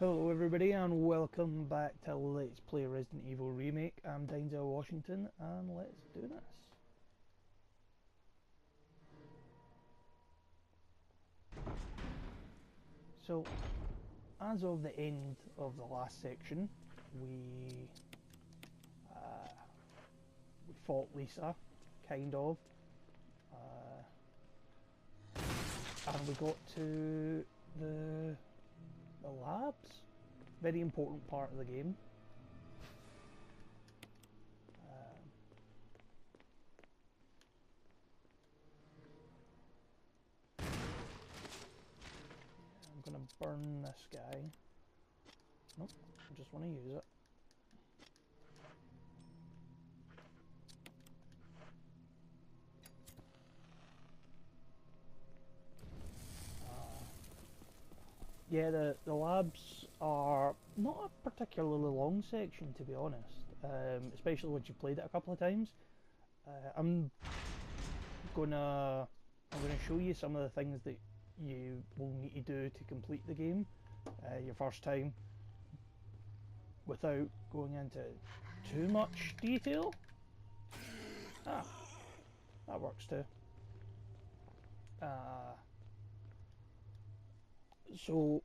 Hello everybody and welcome back to Let's Play Resident Evil Remake. I'm Denzel Washington and let's do this. So, as of the end of the last section, we fought Lisa, kind of, and we got to the labs. Very important part of the game. I'm gonna burn this guy. Nope, I just want to use it. Yeah, the labs are not a particularly long section, to be honest, especially once you've played it a couple of times. I'm gonna show you some of the things that you will need to do to complete the game your first time, without going into too much detail. Ah, that works too. So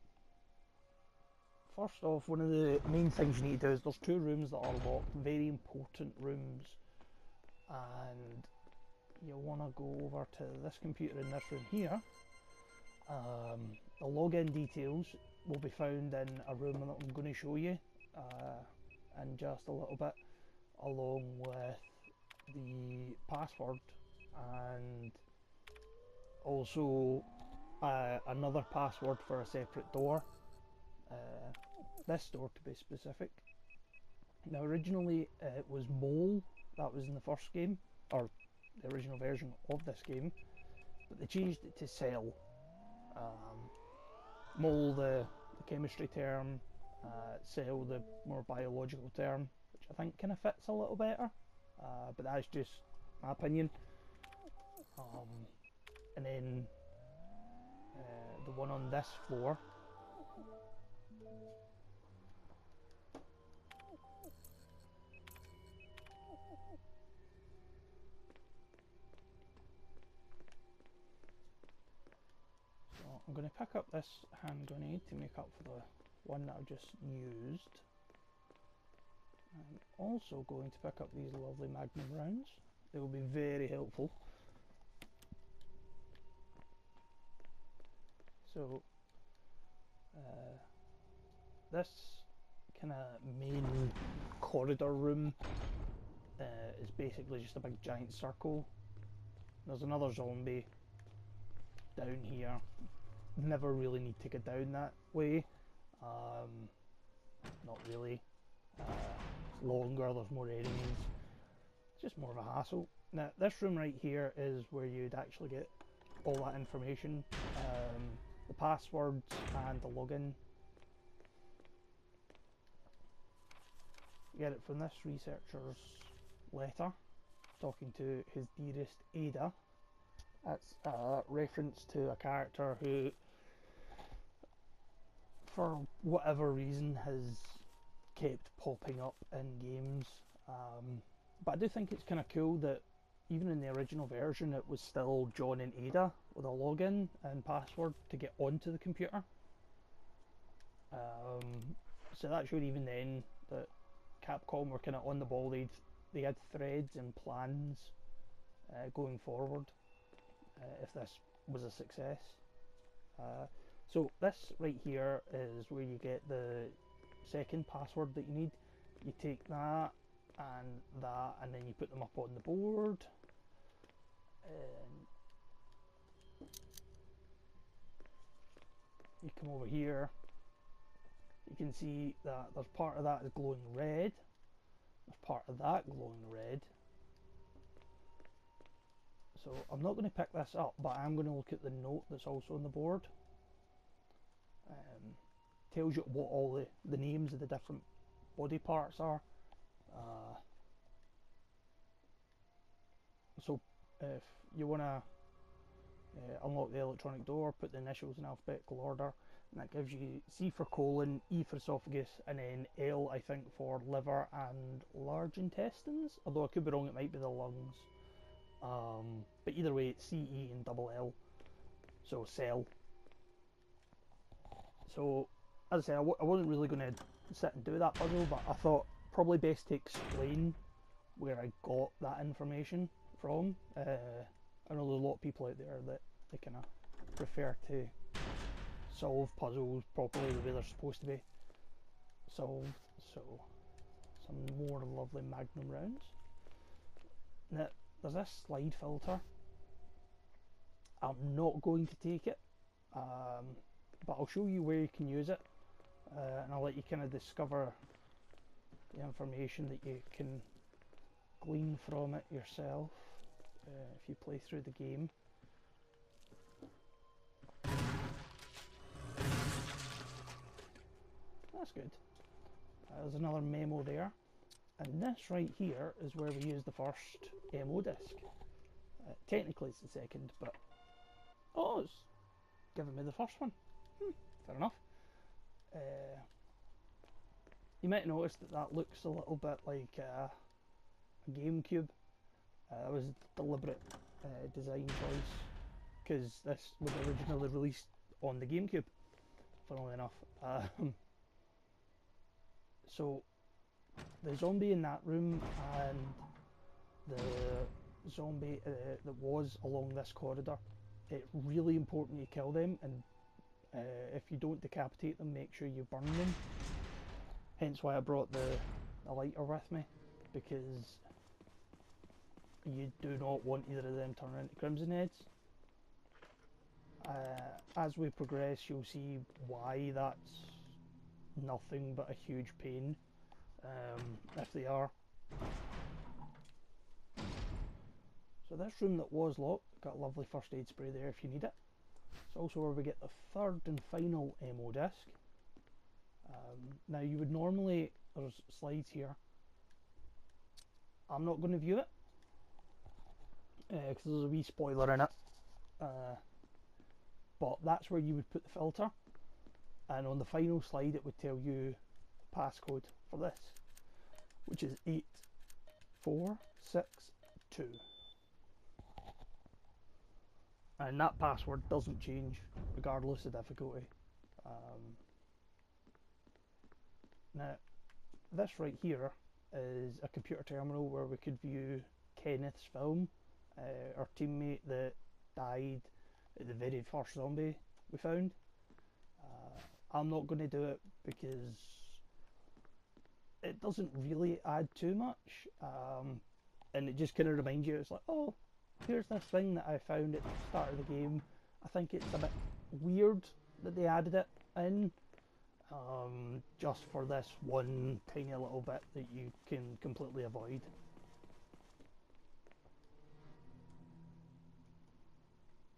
first off, one of the main things you need to do is there's two rooms that are locked, very important rooms, and you'll want to go over to this computer in this room here. The login details will be found in a room that I'm going to show you in just a little bit, along with the password and also another password for a separate door. This door to be specific. Now originally it was Mole, that was in the first game, or the original version of this game, but they changed it to Cell. Mole the chemistry term, Cell the more biological term, which I think kind of fits a little better, but that's just my opinion. And then the one on this floor, I'm going to pick up this hand grenade to make up for the one that I've just used. I'm also going to pick up these lovely magnum rounds. They will be very helpful. So this kind of main corridor room is basically just a big giant circle. There's another zombie down here. Never really need to go down that way. Not really. It's longer, there's more enemies. It's just more of a hassle. Now this room right here is where you'd actually get all that information. The passwords and the login. You get it from this researcher's letter talking to his dearest Ada. That's a reference to a character who, for whatever reason, has kept popping up in games. But I do think it's kind of cool that even in the original version it was still John and Ada with a login and password to get onto the computer. So that showed even then that Capcom were kind of on the ball. They had threads and plans going forward if this was a success. So this right here is where you get the second password that you need. You take that and then you put them up on the board. And you come over here, you can see that there's part of that is glowing red, there's part of that glowing red. So I'm not going to pick this up, but I'm going to look at the note that's also on the board. Tells you what all the names of the different body parts are. So if you want to unlock the electronic door, put the initials in alphabetical order. And that gives you C for colon, E for esophagus, and then L, I think, for liver and large intestines. Although I could be wrong, it might be the lungs. But either way, it's C, E, and double L. So cell. So, as I say, I wasn't really going to sit and do that puzzle, but I thought probably best to explain where I got that information from. I know there's a lot of people out there that they kind of prefer to solve puzzles properly the way they're supposed to be solved. So, some more lovely Magnum rounds. Now, there's this slide filter. I'm not going to take it, but I'll show you where you can use it, and I'll let you kind of discover the information that you can glean from it yourself if you play through the game. That's good. There's another memo there, and this right here is where we use the first MO disc. Technically it's the second, but oh, it's giving me the first one. Fair enough. You might notice that that looks a little bit like a GameCube. It was a deliberate design choice because this was originally released on the GameCube, funnily enough. So the zombie in that room and the zombie that was along this corridor, it's really important you kill them, and if you don't decapitate them, make sure you burn them. Hence why I brought the lighter with me, because you do not want either of them turning into Crimson Heads. As we progress, you'll see why that's nothing but a huge pain, if they are. So this room that was locked, got a lovely first aid spray there if you need it. It's also where we get the third and final MO disc. Now you would normally, there's slides here. I'm not going to view it, because there's a wee spoiler in it. But that's where you would put the filter, and on the final slide it would tell you the passcode for this, which is 8462. And that password doesn't change regardless of difficulty. Now, this right here is a computer terminal where we could view Kenneth's film, our teammate that died at the very first zombie we found. I'm not going to do it because it doesn't really add too much, and it just kind of reminds you, it's like, oh, here's this thing that I found at the start of the game. I think it's a bit weird that they added it in, just for this one tiny little bit that you can completely avoid.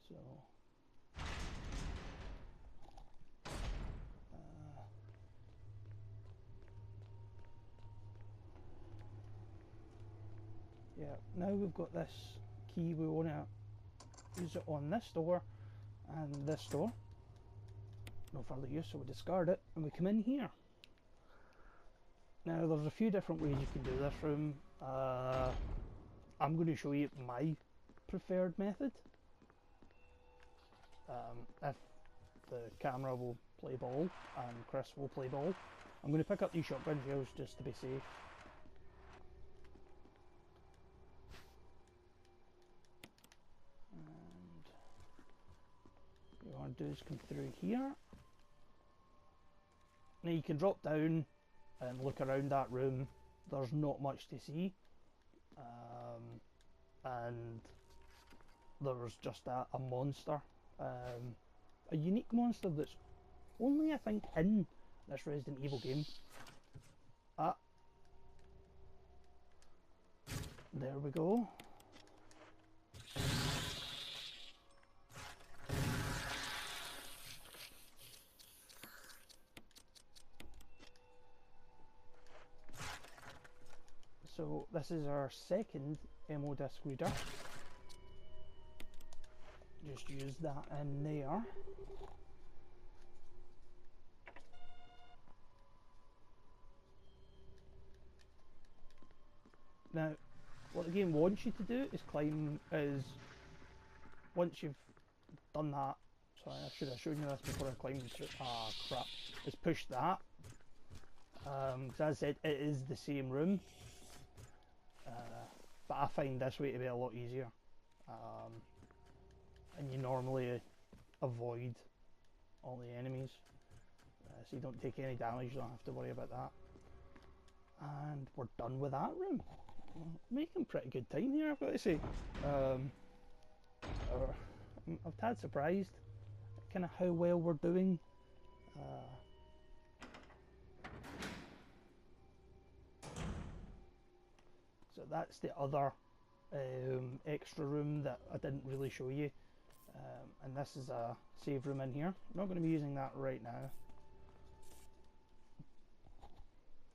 So yeah, now we've got this key, we want to use it on this door and this door. No further use, so we discard it and we come in here. Now there's a few different ways you can do this room. I'm going to show you my preferred method. If the camera will play ball and Chris will play ball, I'm going to pick up these shotgun shells just to be safe. And what you want to do is come through here. Now you can drop down and look around that room. There's not much to see, and there's just a monster, a unique monster that's only, I think, in this Resident Evil game. There we go. So this is our second MO disc reader. Just use that in there. Now, what the game wants you to do is once you've done that, sorry, I should have shown you this before I climbed through, crap, is push that, because as I said, it is the same room, but I find this way to be a lot easier, and you normally avoid all the enemies, so you don't take any damage, you don't have to worry about that. And we're done with that room. We're making pretty good time here, I've got to say. I've tad surprised kind of how well we're doing. So that's the other extra room that I didn't really show you. And this is a save room in here. I'm not going to be using that right now.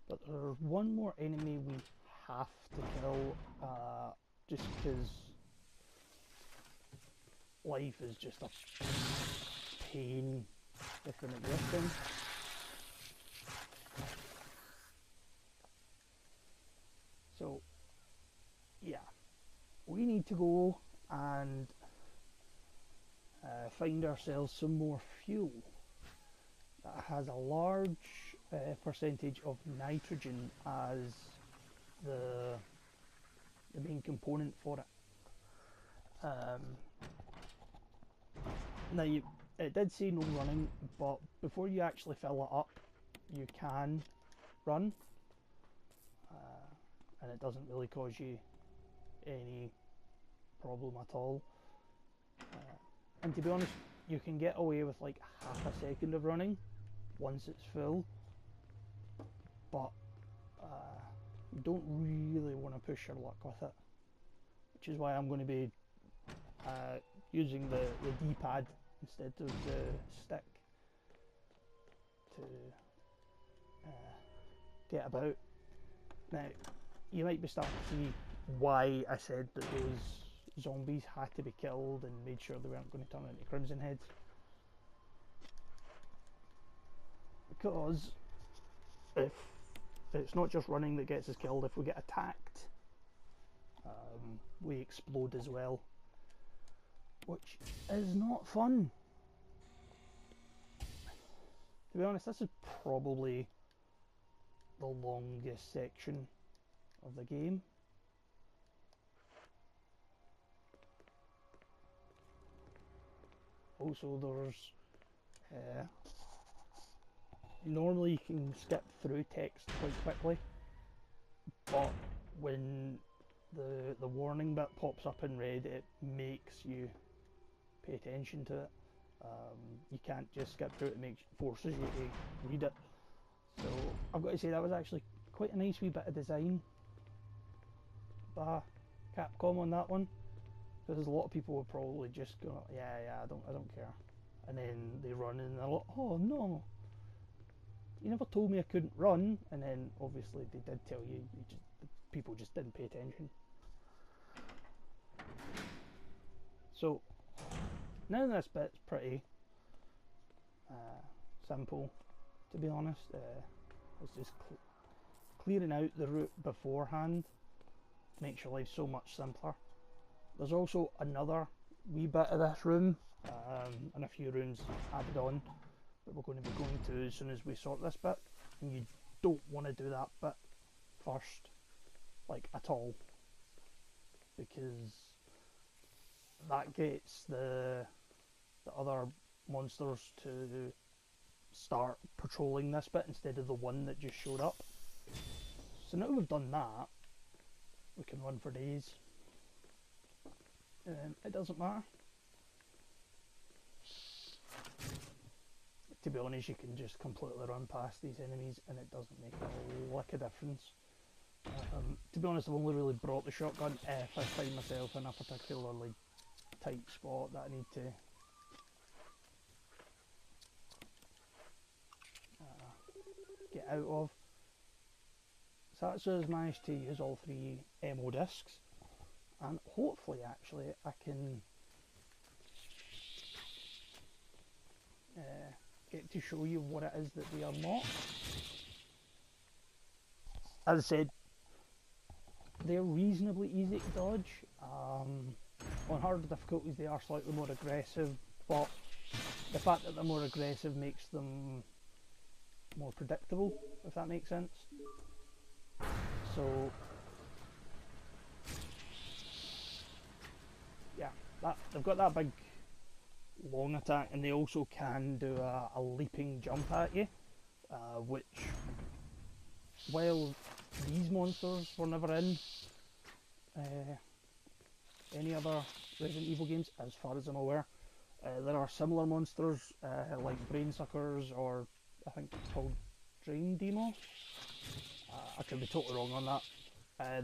But there's one more enemy we have to kill, just because life is just a pain if in existing. So, yeah, we need to go and find ourselves some more fuel that has a large percentage of nitrogen as the main component for it. Now it did say no running, but before you actually fill it up you can run, and it doesn't really cause you any problem at all, and to be honest you can get away with like half a second of running once it's full, but you don't really want to push your luck with it, which is why I'm going to be using the D-pad instead of the stick to get about. Now you might be starting to see why I said that those zombies had to be killed and made sure they weren't going to turn into crimson heads, because if it's not just running that gets us killed, if we get attacked we explode as well, which is not fun. To be honest, this is probably the longest section of the game. Also there's normally you can skip through text quite quickly, but when the warning bit pops up in red it makes you pay attention to it. You can't just skip through it, it forces you to read it. So I've got to say that was actually quite a nice wee bit of design by Capcom on that one, because a lot of people would probably just go, yeah, I don't care, and then they run and they're like, oh no, you never told me I couldn't run, and then obviously they did tell you, people just didn't pay attention. So now this bit's pretty simple, to be honest. It's just clearing out the route beforehand makes your life so much simpler. There's also another wee bit of this room and a few rooms added on that we're going to be going to as soon as we sort this bit, and you don't want to do that bit first, like at all, because that gets the other monsters to start patrolling this bit instead of the one that just showed up. So now we've done that, we can run for days. It doesn't matter. To be honest, you can just completely run past these enemies and it doesn't make a lick of difference. To be honest, I've only really brought the shotgun if I find myself in a particularly tight spot that I need to get out of. Satsu has managed to use all 3 MO discs, and hopefully actually I can get to show you what it is that they are not. As I said, they're reasonably easy to dodge. On harder difficulties they are slightly more aggressive, but the fact that they're more aggressive makes them more predictable, if that makes sense. So yeah, they've got that big long attack, and they also can do a leaping jump at you, which, while these monsters were never in any other Resident Evil games, as far as I'm aware, there are similar monsters like brain suckers, or I think it's called drain demo. I could be totally wrong on that.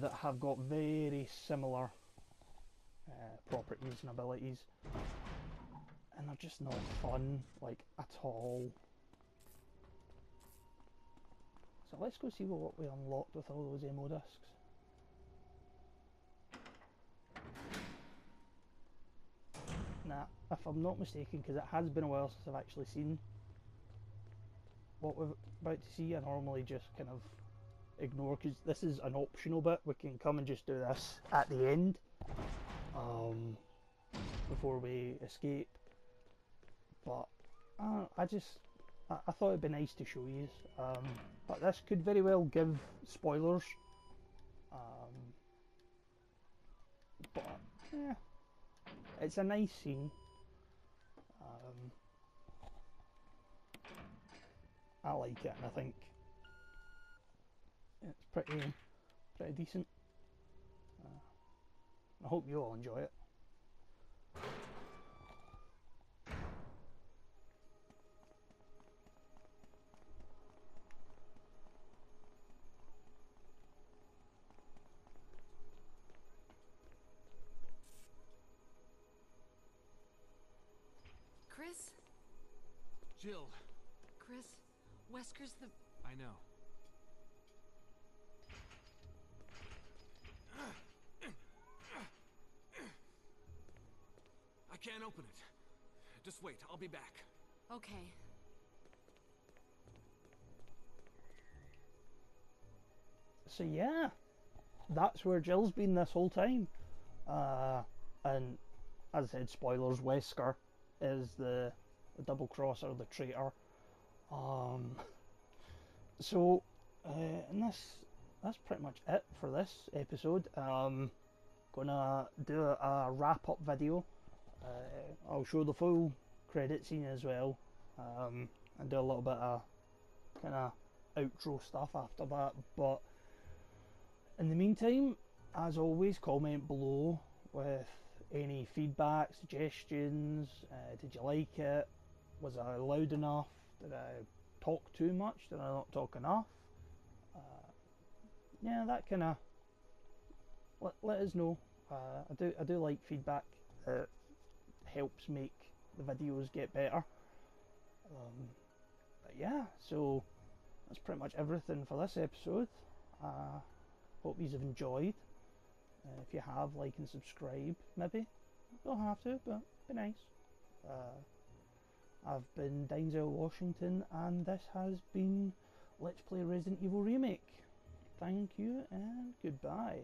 That have got very similar properties and abilities, and they're just not fun, like, at all. So let's go see what we unlocked with all those ammo discs. Nah, if I'm not mistaken, because it has been a while since I've actually seen what we're about to see, I normally just kind of ignore, because this is an optional bit. We can come and just do this at the end, before we escape. But I thought it'd be nice to show you. But this could very well give spoilers. But yeah, it's a nice scene. I like it, and I think it's pretty decent. I hope you all enjoy it. Chris? Jill. Chris, Wesker's the... I know. I can't open it. Just wait, I'll be back. Okay. So yeah, that's where Jill's been this whole time. And as I said, spoilers, Wesker is the double crosser, the traitor. So and that's pretty much it for this episode. Gonna do a wrap up video. I'll show the full credit scene as well, and do a little bit of kind of outro stuff after that. But in the meantime, as always, comment below with any feedback, suggestions. Did you like it? Was I loud enough? Did I talk too much? Did I not talk enough? Yeah, that kind of let us know. I do like feedback. It helps make the videos get better. But yeah, so that's pretty much everything for this episode. Hope you have enjoyed. If you have, like and subscribe. Maybe don't have to, but be nice. I've been Denzel Washington, and this has been Let's Play Resident Evil Remake. Thank you and goodbye.